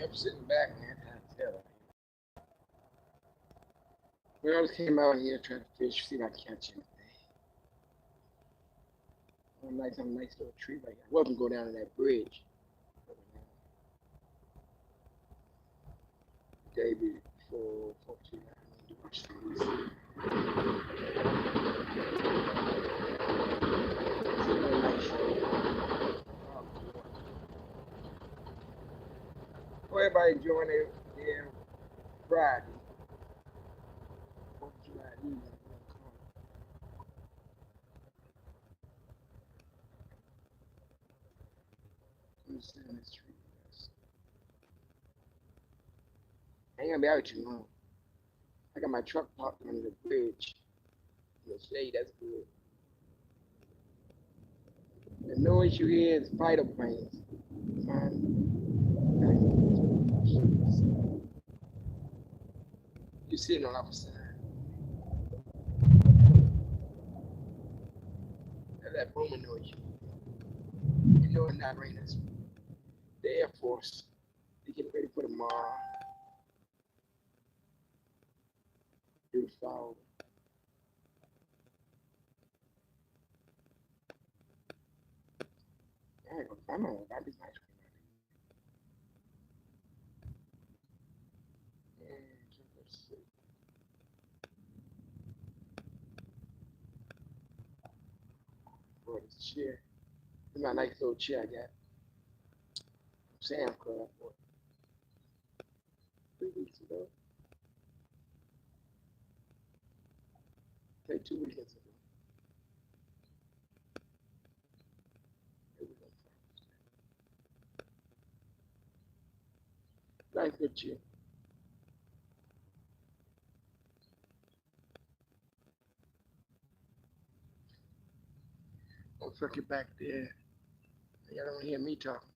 I'm sitting back, man, trying to tell. We always came out here trying to fish, see if I can catch anything. On a nice little tree right here. I wasn't go down to that bridge. The day before 14, I didn't do much things. Hope everybody enjoying their Friday. 4th of July evening. Let me sit on this tree. I ain't gonna be out too long. I got my truck parked under the bridge. In the shade, that's good. The noise you hear is fighter planes. You're sitting on the other side. That's that booming noise. You know it's not raining. The Air Force, they getting ready for tomorrow. Do the fall. I know, that'd be nice. Let's see. For this chair. This is my nice little chair I got. Sam Club. 3 weeks ago. Say 2 weekends ago. Nice good chair. I'll tuck it back there. Y'all don't hear me talking.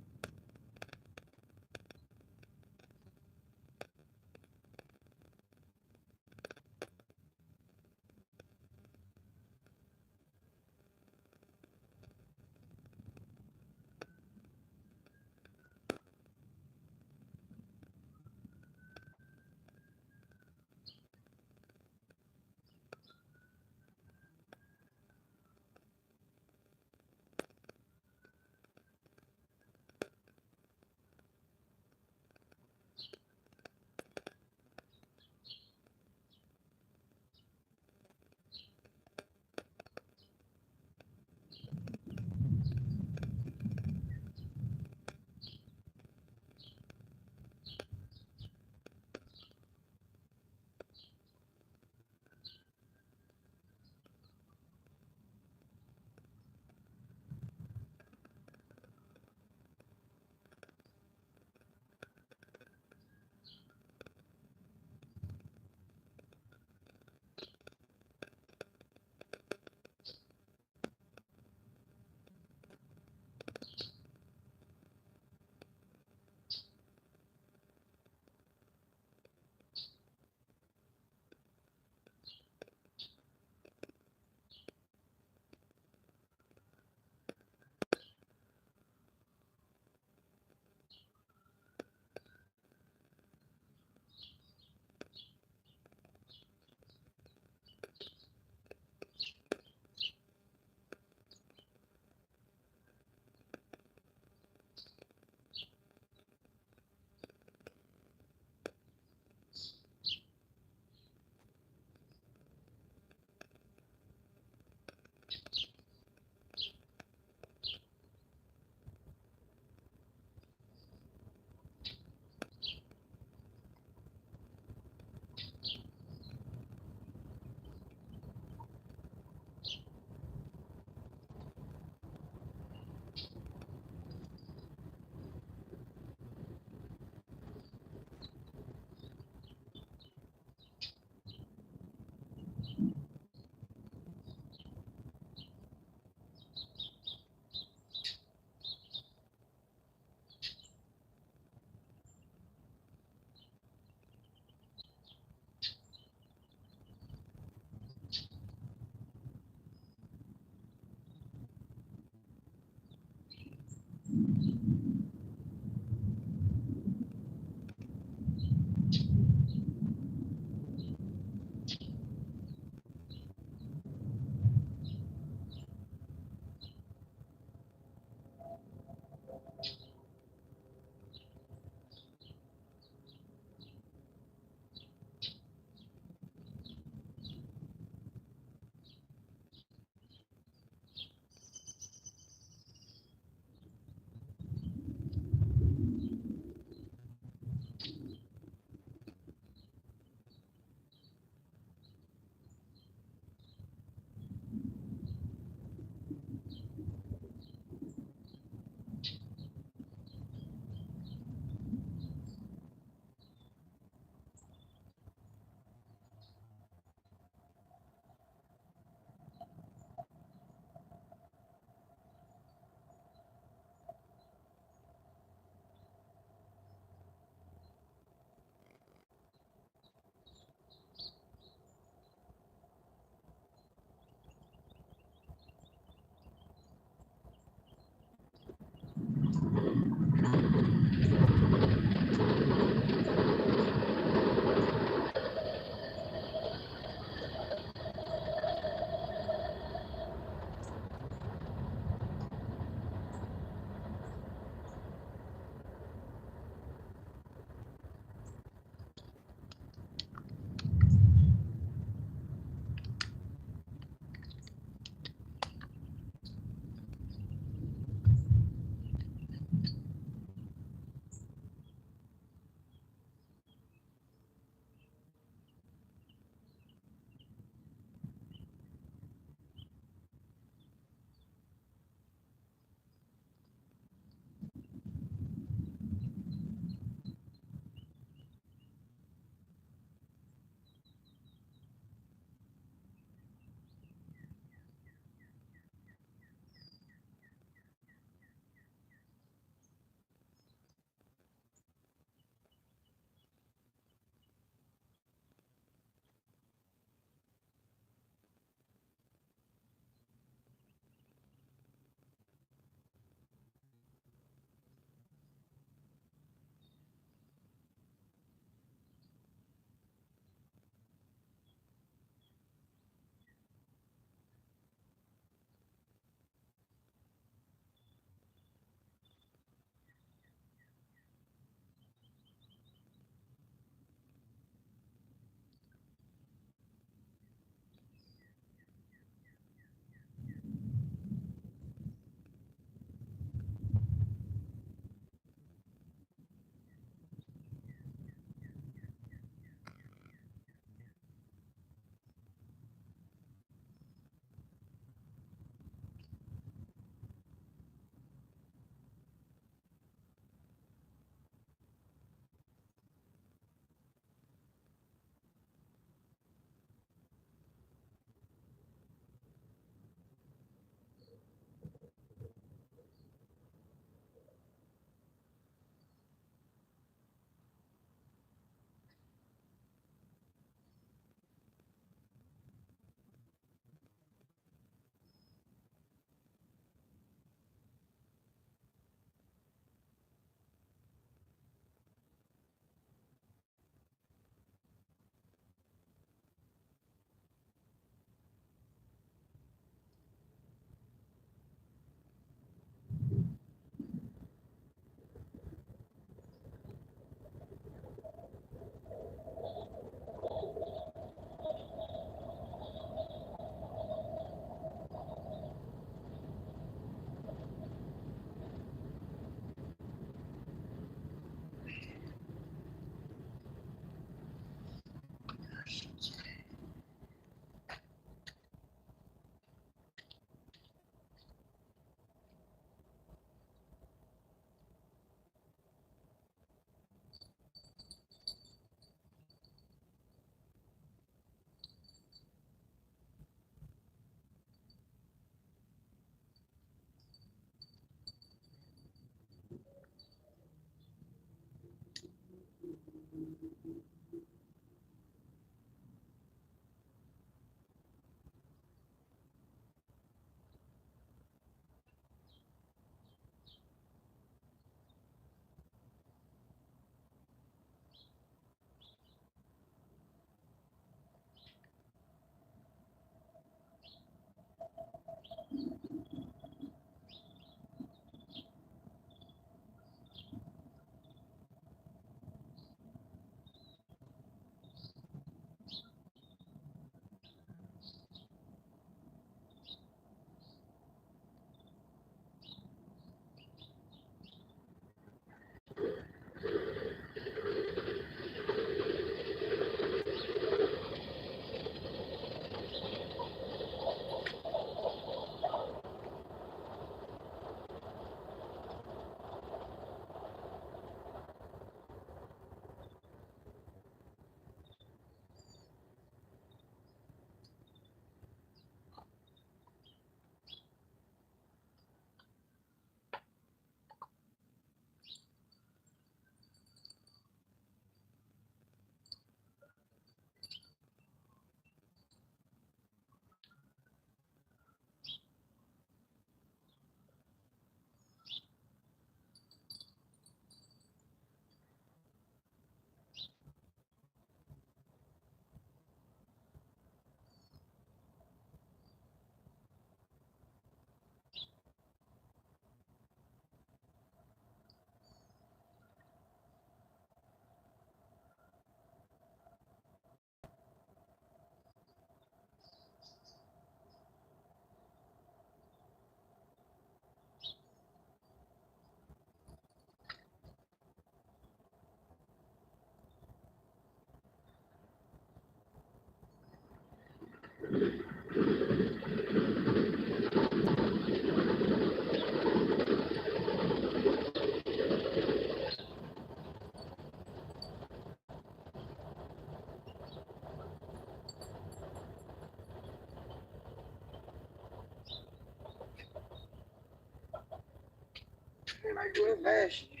Like doing last year.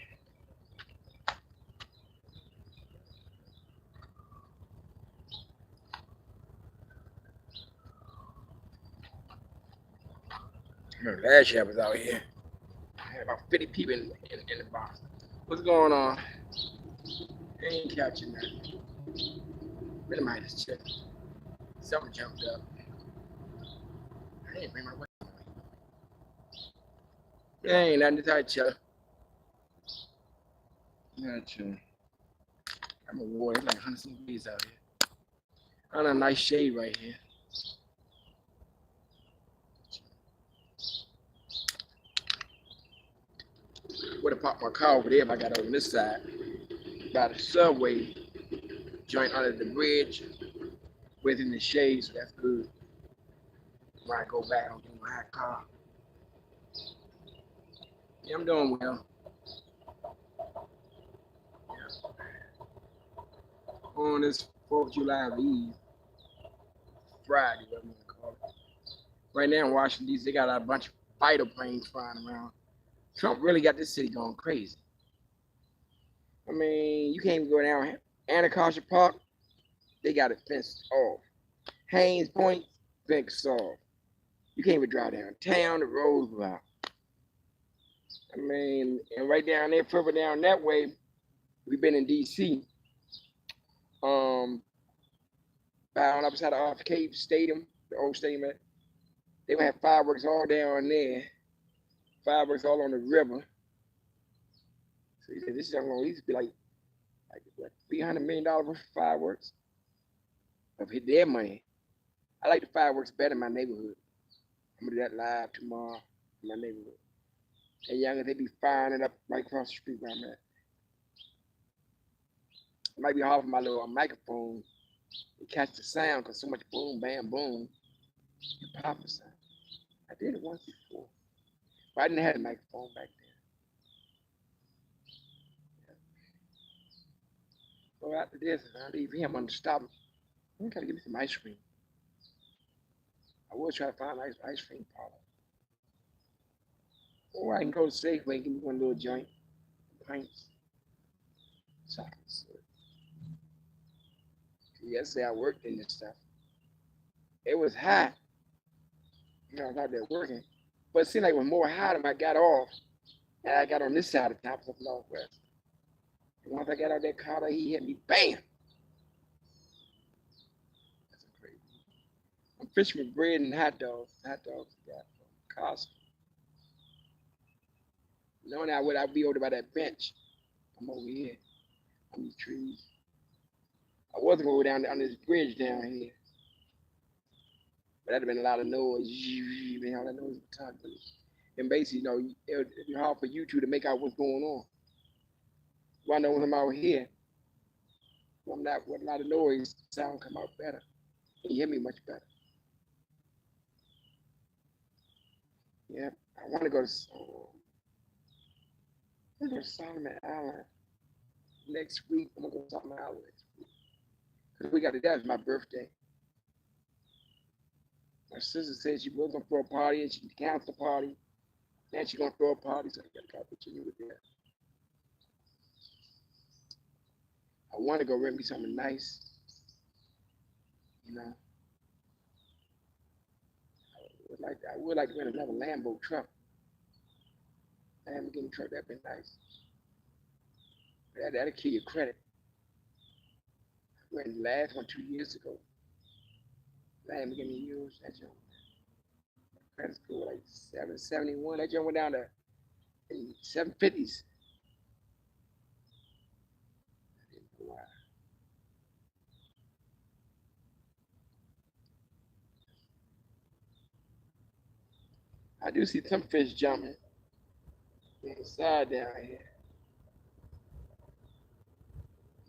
Remember last year I was out here. I had about 50 people in the box. What's going on? I ain't catching that. Really might just check. Something jumped up. I ain't bring my weight. Ain't nothing to touch you. Got you. I'm a warrior. It's like 100 degrees out here. On a nice shade right here. Would have parked my car over there if I got over this side. By the subway joint under the bridge within the shade, so that's good. When I go back, I'll get my hot car. Yeah, I'm doing well. Yeah. On this 4th of July Eve, Friday, whatever you want to call it. Right now in Washington, D.C., they got a bunch of fighter planes flying around. Trump really got this city going crazy. I mean, you can't even go down Anacostia Park. They got it fenced off. Haynes Point, fenced off. You can't even drive downtown. The roads are out. I mean, and right down there, further down that way, we've been in D.C. Down upside the Arcade Stadium, the old stadium. They would have fireworks all down there. Fireworks all on the river. So he said, this is going to at least be like what, $300 million worth of fireworks of their money. I like the fireworks better in my neighborhood. I'm going to do that live tomorrow in my neighborhood. And youngers, they be firing it up right across the street where I'm at. I might be hard for my little microphone You catch the sound because so much boom, bam, boom, you pop the sound. I did it once before, but I didn't have a microphone back then. So after this, I leave him on the stop. I'm gonna give me some ice cream. I will try to find an ice cream parlor. Or I can go to Safeway and give me one little joint, pints, chocolate syrup. Yesterday I worked in this stuff. It was hot. You know, I was out there working. But it seemed like it was more hot when I got off. And I got on this side of town from Northwest. And once I got out that car, he hit me, bam! That's crazy. I'm fishing with bread and hot dogs. Hot dogs I got from Costco. Knowing I'd be over by that bench. I'm over here on these trees. I wasn't going to go down on this bridge down here. But that'd have been a lot of noise. All that noise was talking. And basically, it'd be hard for you two to make out what's going on. Well, I know when I'm out here, when I'm not with a lot of noise, the sound come out better. You hear me much better. Yeah, I want to go to Solomon Island next week. I'm gonna go to Solomon Island next week. Cause we got to, that's my birthday. My sister said she was gonna throw a party and she canceled the party. Then she's gonna throw a party, so I gotta continue with that. I want to go rent me something nice. I would like to rent another Lambo truck. Lamborghini truck, that'd be nice. That'll kill your credit. I rented the last one 2 years ago. Lamborghini used that joint. Credit score like 771. That joint went down to 750s. I didn't know why. I do see some fish jumping inside down here.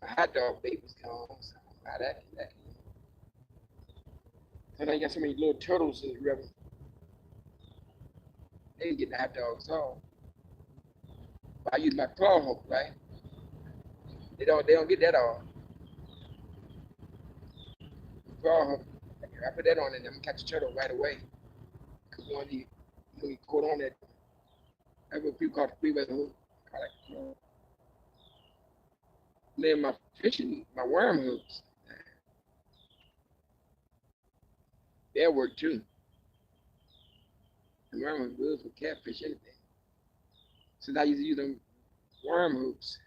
My hot dog baby's gone, so how that. And I got so many little turtles in the river. They ain't getting the hot dogs off. But I use my claw hook, right? They don't get that off. Claw hook. I put that on and I'm gonna catch a turtle right away. Cause when you caught on that, that's what people call the three-way hook. Then my worm hooks, they'll work too. The worm hook good for catfish, anything. Since I used to use them worm hooks,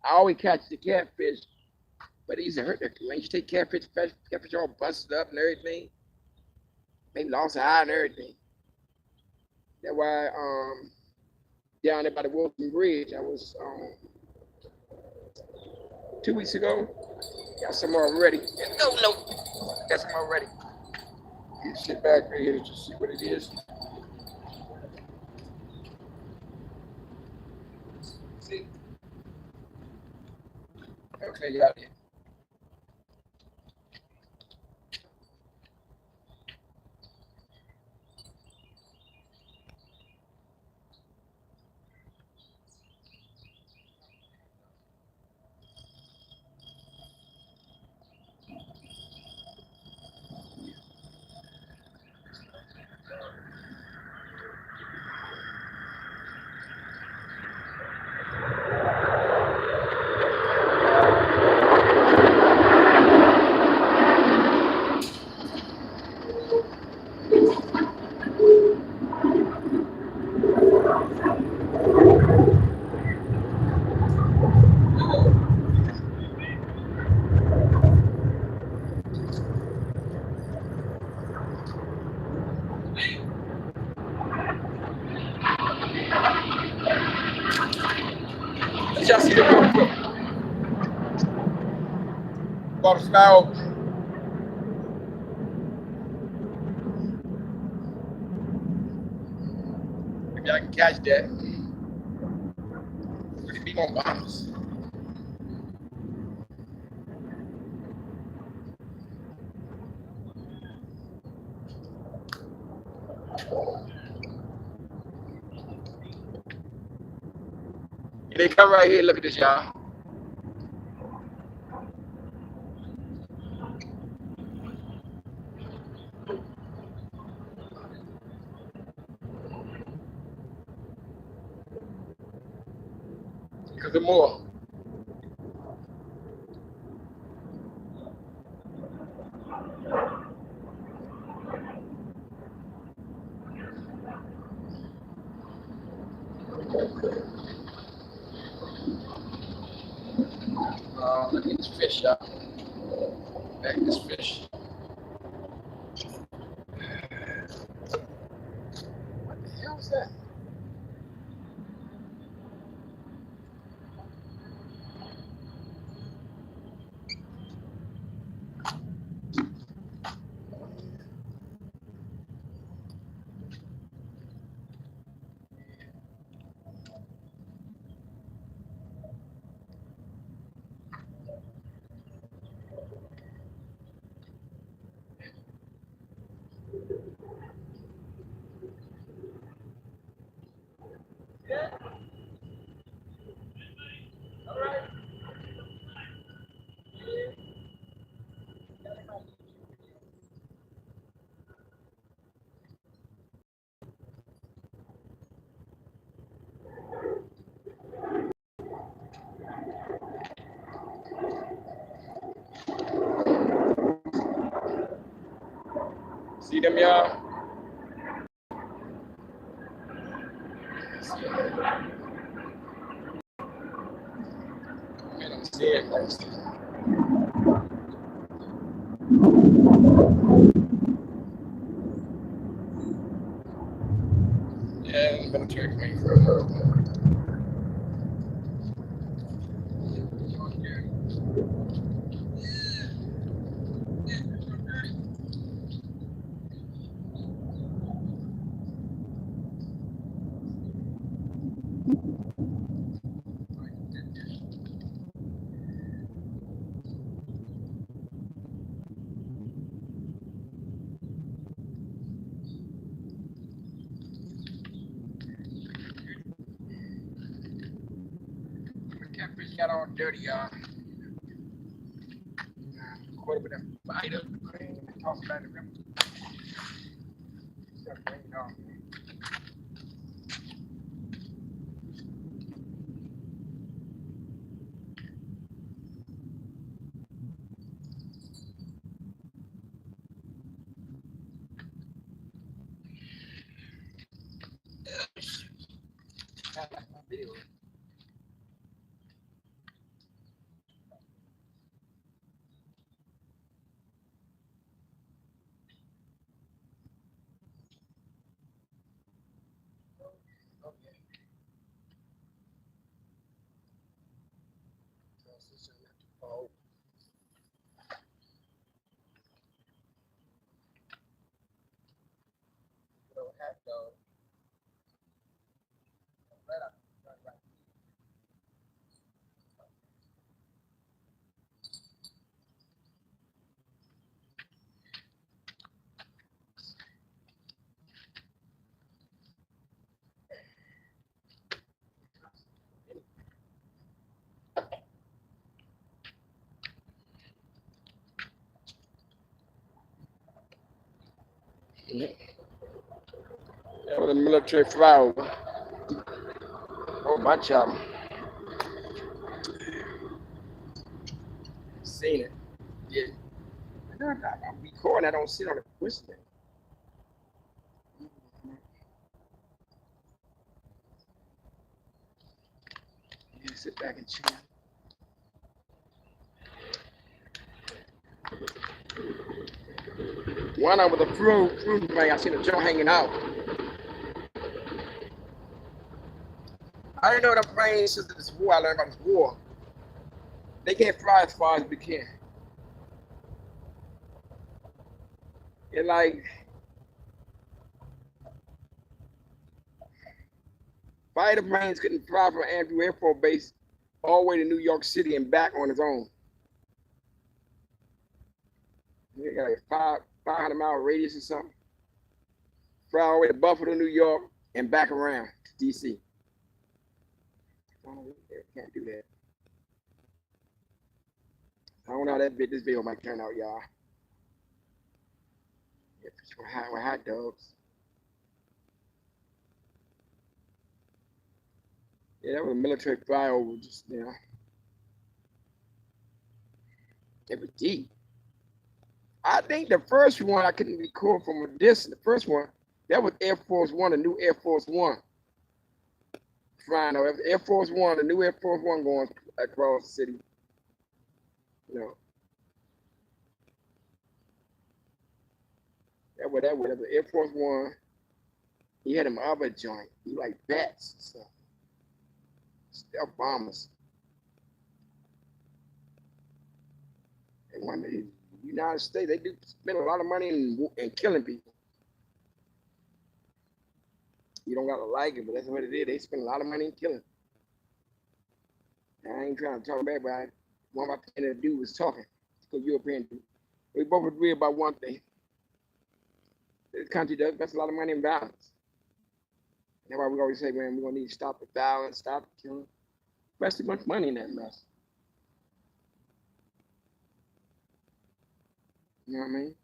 I always catch the catfish, but it used to hurt their when you take catfish all busted up and everything. They lost an eye and everything. That's why down there by the Wilson Bridge, I was 2 weeks ago. Got some already. No, got some already. You sit back right here to see what it is. See? Okay, you out here. Y'all see the real quick. Bought a smile. Maybe I can catch that. Pretty big on bombs. They come right here. Look at this, y'all. Because of more. Look at this fish, y'all. Back this fish. What the hell is that? See them, y'all? Man, I'm scared. Yeah, I'm gonna check my phone. Catfish got all dirty, y'all. Caught up with that fight up. Toss about the river. That was a military flyover. Oh, my child. Seen it. Yeah. I'm recording. I don't sit on the whistling. Yeah, sit back and chill. One over the cruise plane, I seen a Joe hanging out. I didn't know the planes since this war. I learned about this war. They can't fly as far as we can. It's like fighter planes couldn't fly from Andrew Air Force Base all the way to New York City and back on its own. They got like 500-mile radius or something. fly all the way to Buffalo, New York, and back around to D.C. Oh, can't do that. I don't know how this video might turn out, y'all. If it's with hot dogs. Yeah, that was a military flyover just now. It was deep. I think the first one I couldn't record from a distance. The first one, that was Air Force One, the new Air Force One. Flying over Air Force One, the new Air Force One going across the city. You know. That was Air Force One. He had them other joint. He like bats and stuff. Stealth bombers. And when the United States, they do spend a lot of money in killing people. You don't gotta like it, but that's what it is. They spend a lot of money in killing. I ain't trying to talk bad, but one of my friends dude was talking. Because European dude. We both agree about one thing. This country does invest a lot of money in violence. That's why we always say, man, we're gonna need to stop the violence, stop the killing. Invest too much money in that mess. You know what I mean?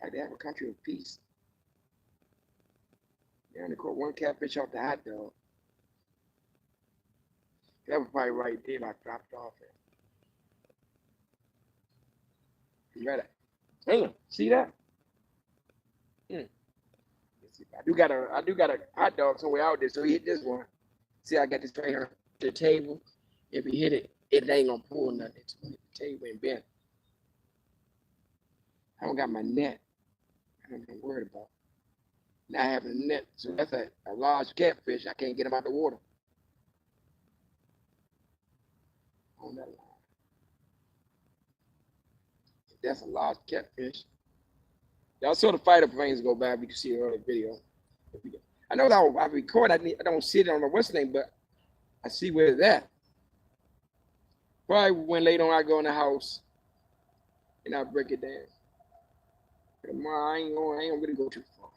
Like to have a country of peace. They only caught one catfish off the hot dog. That was probably right there, like dropped off it. You ready? Damn, see that? I do got a hot dog somewhere out there, so he hit this one. See, I got this right here to the table. If he hit it, it ain't gonna pull nothing. It's gonna hit the table and bend. I don't got my net. I don't know worried about not having a net. So that's a large catfish. I can't get him out the water. On that line. That's a large catfish. Y'all saw the fighter planes go by. You can see the earlier video. I know that I record. I don't see it on the what's name, but I see where it's at. Probably when later on I go in the house and I break it down. Tomorrow I ain't gonna really go too far.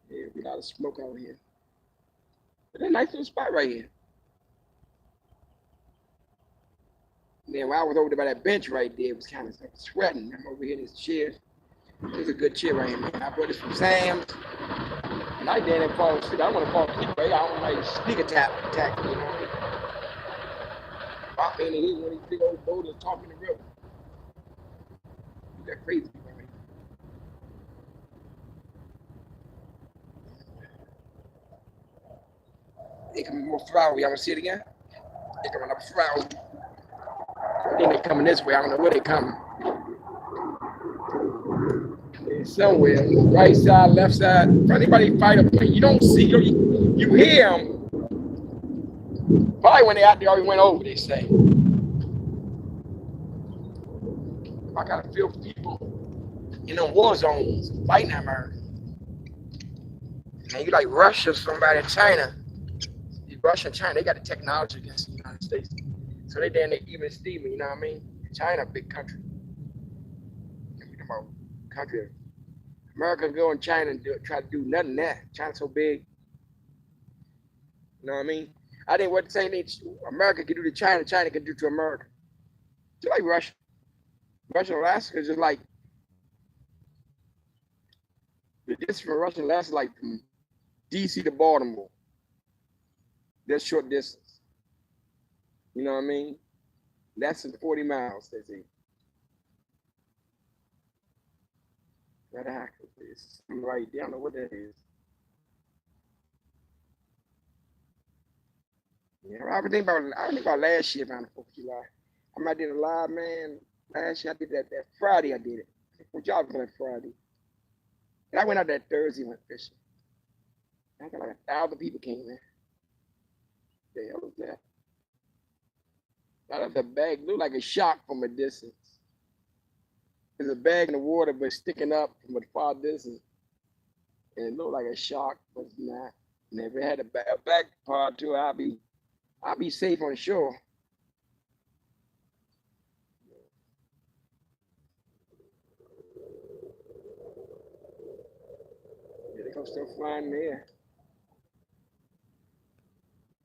Yeah, we got a lot of smoke out here. But a nice little spot right here. Then when I was over there by that bench right there, it was kind of like sweating. I'm over here in this chair. This is a good chair right here, man. I brought this from Sam's. And I didn't fall asleep. I don't want to fall asleep, right? I don't like sneak attack, you know what I mean? Pop in and he's one of these big old boulders talking in the river. You got crazy people right here. They coming more flower. Y'all want to see it again? They coming up flower. I think they're coming this way. I don't know where they're coming. They're somewhere. Right side, left side. Anybody fight up there, you don't see them. You hear them. Probably when they out there already went over, they say. I gotta feel people in them war zones fighting America. And you like Russia, somebody, China. Russia and China, they got the technology against the United States. So they down there even Steven, you know what I mean? China, big country. Country. America go in China and try to do nothing there. China's so big. You know what I mean? I think what the same thing America can do to China, China can do to America. Just like Russia. Russia and Alaska is just like the distance from Russia and Alaska, like from DC to Baltimore. That's short distance. You know what I mean? Less than 40 miles, they say. That hacker is right there. I don't know what that is. Yeah, I think about last year around the 4th of July. I did a live, man. Last year I did that Friday. I did it. What y'all doing Friday? And I went out that Thursday, went fishing. I got like 1,000 people came in. The hell was that? That was a bag. Looked like a shark from a distance. There's a bag in the water, but sticking up from a far distance. And it looked like a shark, but it's not. And if it had a back part too, I'll be safe on the shore. Stuff flying in the air.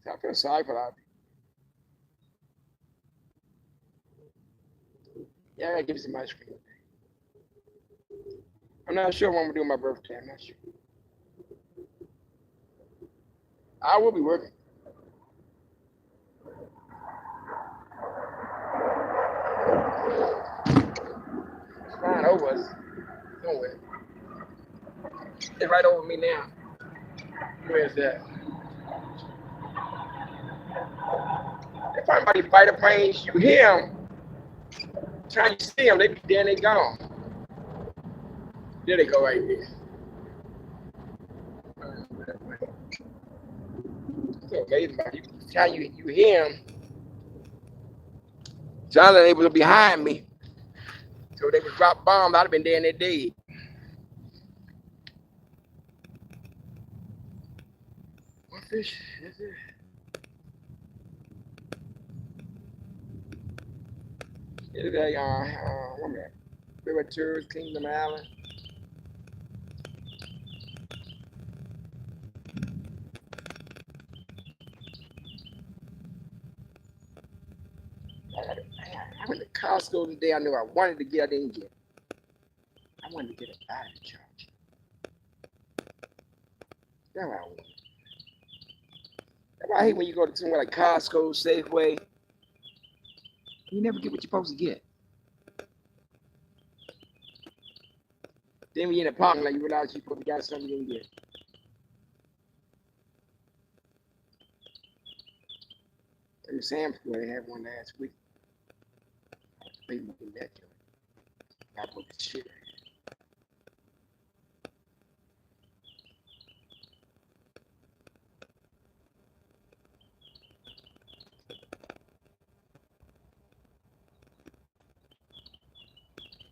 So I feel sorry for a lot of people. Yeah, I gotta give you some ice cream. I'm not sure when I'm gonna do my birthday. I'm not sure. I will be working. It's flying over us. Somewhere. It's right over me now. Where is that? If somebody fighter planes, you hear them. Trying to see them, they be there and they gone. There they go right there. It's so amazing. Time you hear them, sound like they was behind me. So they would drop bombs, I'd have been there and they're dead. One fish, that's it. It's like, one minute. River Tours, Kingdom Island. I went to Costco today. I knew I wanted to get, I didn't get. I wanted to get a battery charger. That's what I wanted. That's why I hate when you go to somewhere like Costco, Safeway. You never get what you're supposed to get. Then when you're in the parking lot, you realize you're supposed to get something you didn't get. And Sam's Club, they had one last week. They look in that joint. I put the shit.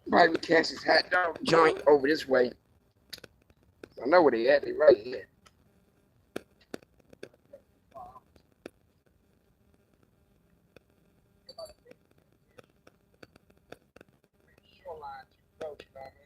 Probably catch this hot dog joint over this way. I know where they at. They right here. Shoreline too close, you know what I mean?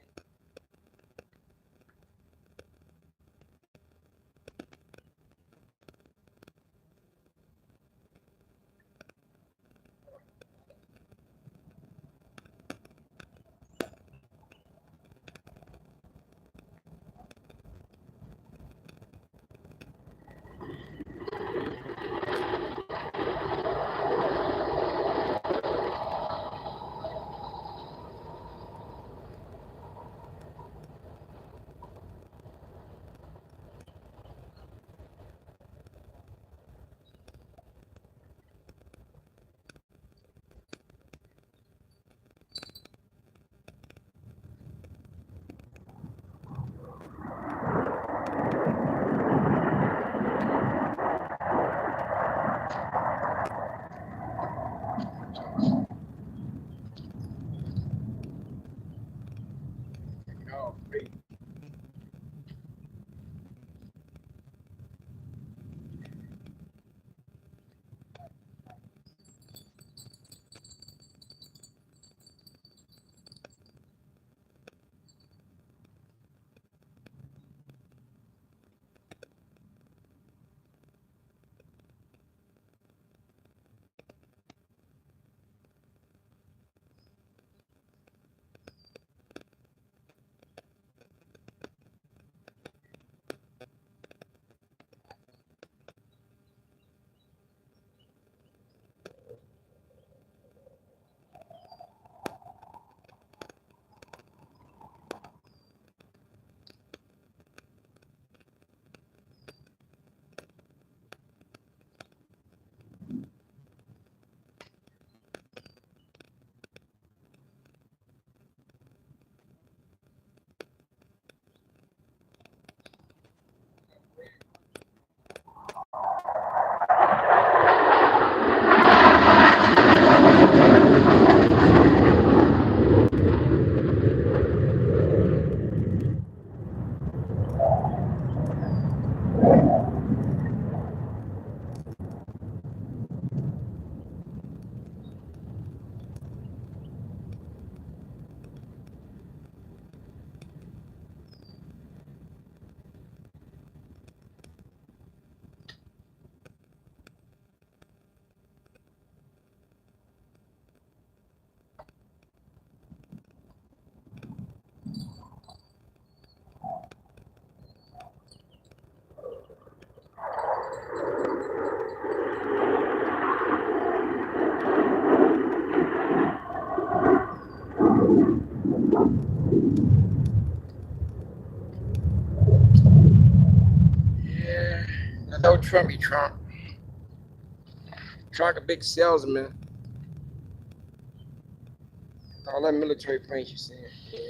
Trump be Trump. Trump a big salesman. All that military planes you saying. Yeah.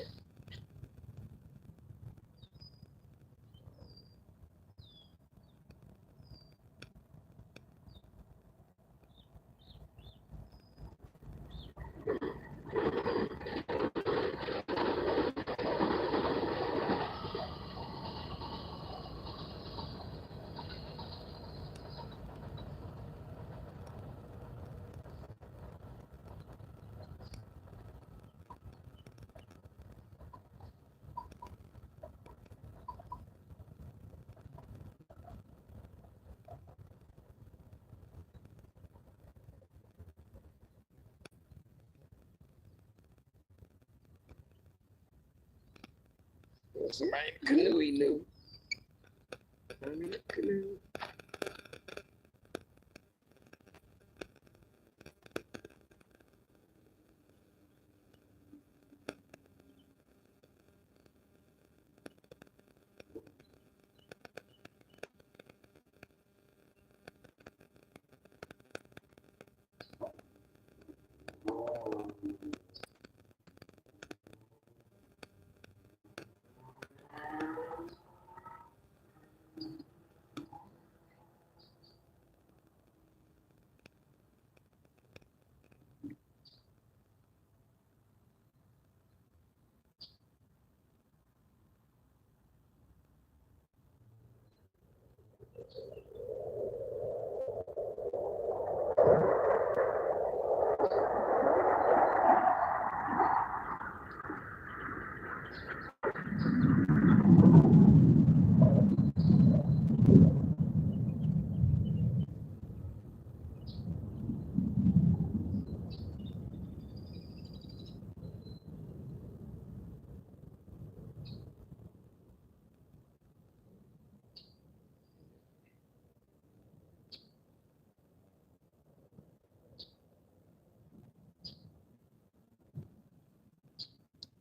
Somebody in the canoe he knew. I'm in the canoe.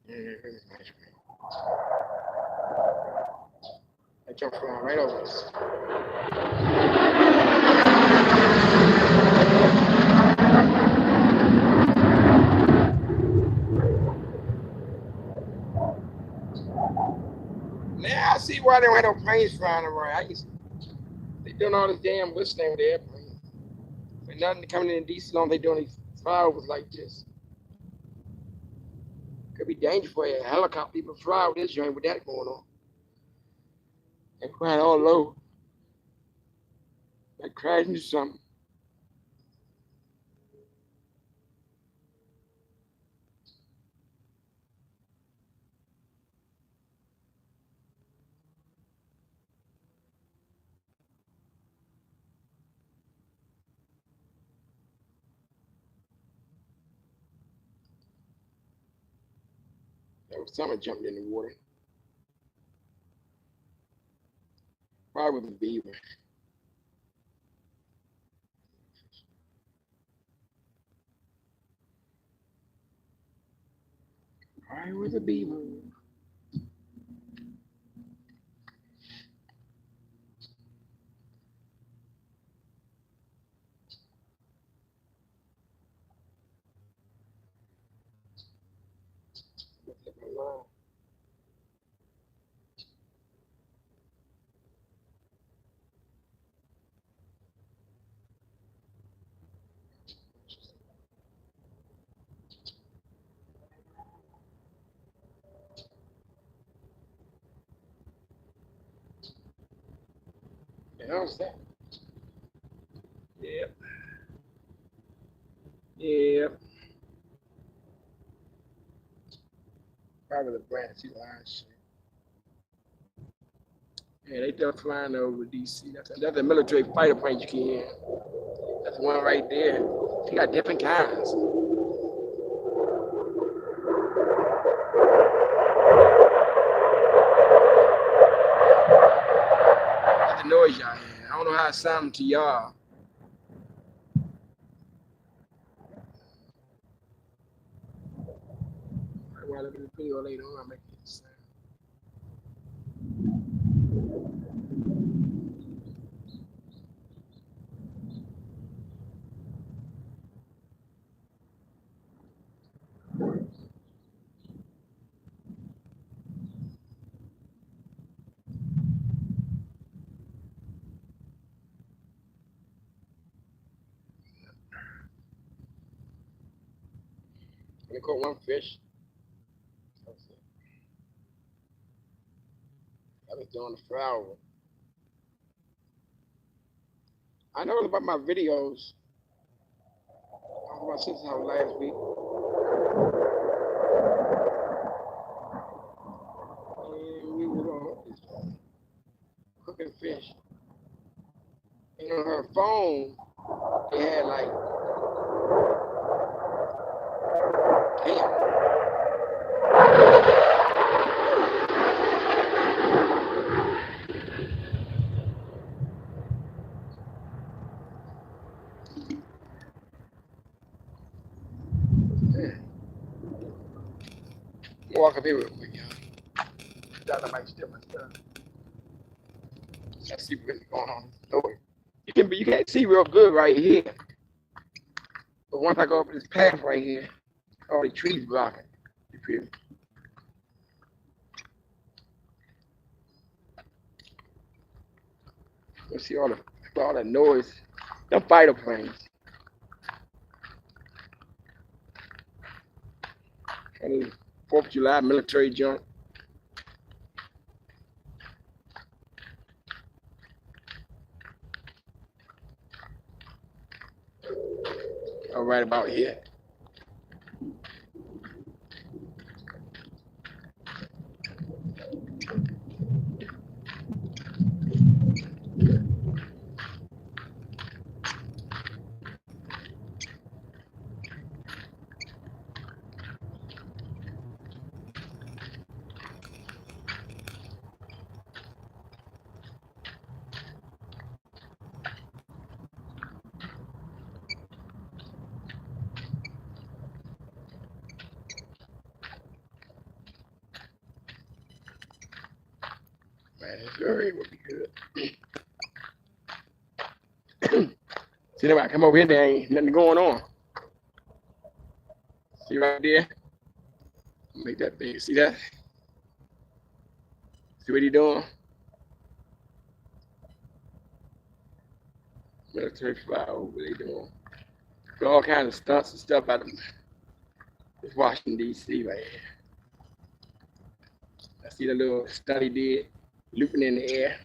I jumped flying right over us. Now I see why they don't have no planes flying around. They doing all this damn whistling with the airplane. For nothing coming in DC long they doing these flyovers like this. Could be dangerous for a helicopter people fly with this joint with that going on. They flying all low. Like crashing into something. There was someone jumped in the water. Probably with a beaver. Probably with a beaver. You know what I'm saying? Yep. Yep. Probably the branch. You lying shit. Yeah, they still flying over DC. That's a military fighter plane you can hear. That's one right there. They got different kinds. That's the noise y'all hear. I don't know how it sounds to y'all. While I look at the video later on, I make it sound. We caught one fish. I was doing the flower. I know about my videos. I was my sister's house last week. And we were cooking fish. And on her phone, they had like, damn. Walk up here real quick, y'all. Thought I might steal my stuff. Let's see what's going on. You can't see real good right here. But once I go up this path right here, all the trees blocking. You feel me? You see all that noise. Them fighter planes. And 4th of July military junk. All right about here. Man, this area would be good. See, when I come over here, there ain't nothing going on. See right there? Make that big. See that? See what he doing? Military flyover, what they doing? Got all kinds of stunts and stuff out of it's Washington, D.C. right here. I see the little stunt he did, looping in the air.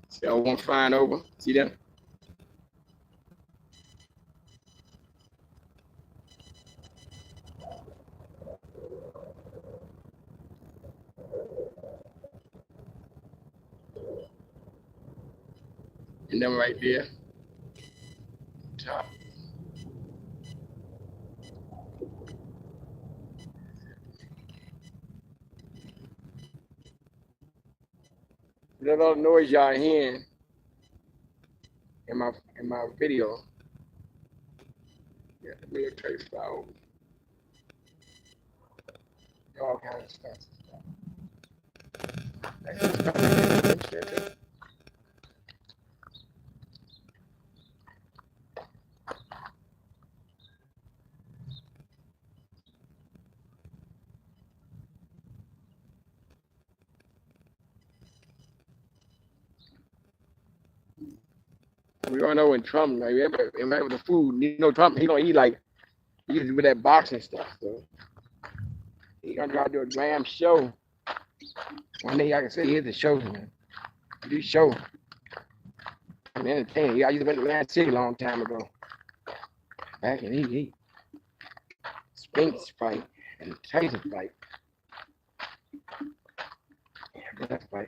See all one flying over. See them? And them right there. Top. That all the noise y'all hearing in my video. Yeah, the military flyover. All kinds of stuff. We all know when Trump, like, everybody with the food, you know, Trump, he gonna eat like, he's with that boxing stuff. So he gonna try to do a damn show. One day I can say here's the show, man. Do show. And entertain. I used to went to Atlantic City a long time ago. Back in he Spinks fight and Tyson fight. Yeah, that fight.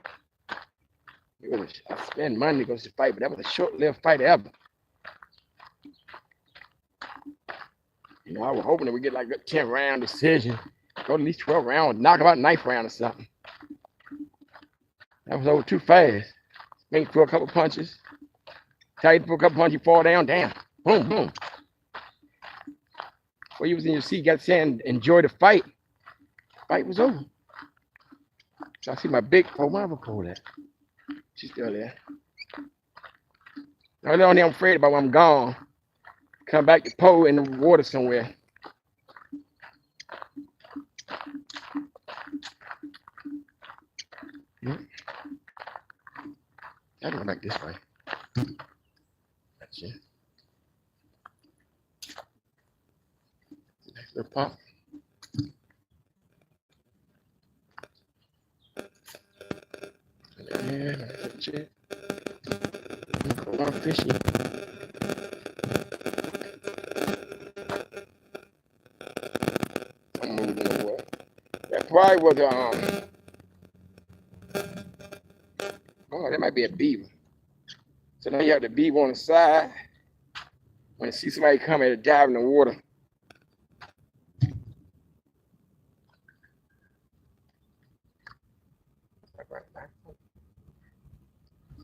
I spent money to go to fight, but that was a short-lived fight ever. You know, I was hoping that we get like a 10-round decision, go to at least 12 rounds, knock about 9th round or something. That was over too fast. Spinks threw a couple punches. Tyson threw a couple punches, you fall down, damn, boom, boom. Well, you was in your seat, got saying enjoy the fight. Fight was over. So I see my big pole, my other pole there. She's still there. The only I'm afraid about when I'm gone, come back to pole in the water somewhere. I don't like this way. Gotcha. Nice little pump. Yeah, that's it. Go on fishing. I'm moving away. That probably was oh, that might be a beaver. So now you have the beaver on the side. When you see somebody coming to dive in the water.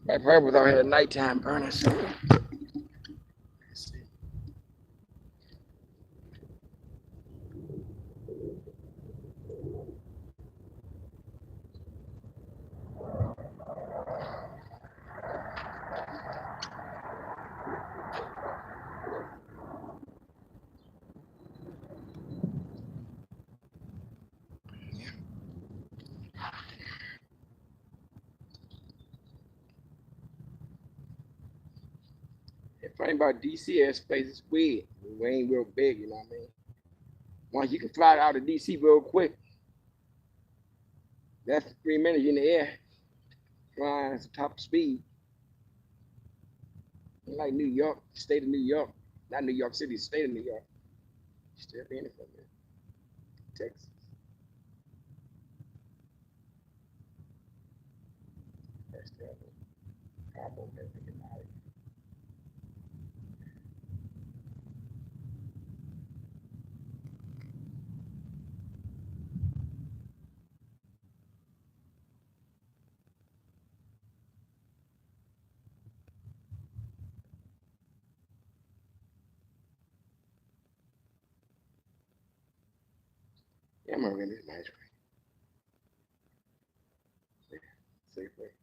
My brother was out here at nighttime burning. So the funny about DC airspace is weird. We ain't real big, you know what I mean? Once you can fly out of DC real quick, that's 3 minutes in the air, flying at the top speed. Like New York, state of New York, not New York City, state of New York. Still being it from there. Texas. That's still combo everything out. Yeah, I'm gonna run this nice way. Safe way.